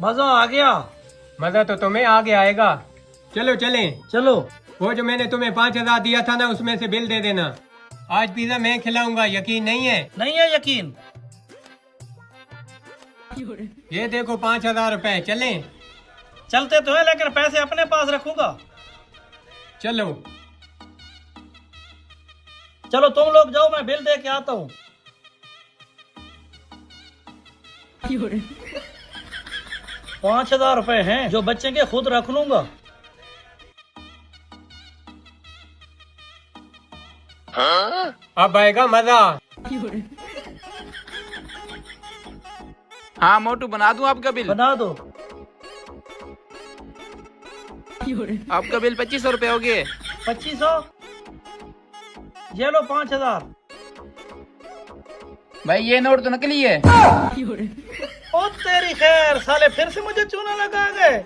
मजा आ गया। मजा तो तुम्हें आगे आएगा। चलो चलें। चलो। वो जो मैंने तुम्हें 5,000 दिया था ना, उसमें से बिल दे देना। आज पिज्जा मैं खिलाऊंगा, यकीन नहीं है? नहीं है यकीन। ये देखो 5,000 रुपए। चलें? चलते तो है लेकिन पैसे अपने पास रखूंगा। चलो। चलो तुम लोग जाओ, मैं बिल दे के आता हूँ। 5,000 रुपए हैं, जो बचेंगे खुद रख लूंगा। अब आएगा मजा। हाँ मोटू, बना दूं आपका बिल? बना दो। आपका बिल 2500 रुपए हो गए। 2500। ये लो 5,000। भाई ये नोट तो नकली है। ओ तेरी खैर, साले फिर से मुझे चूना लगा गए।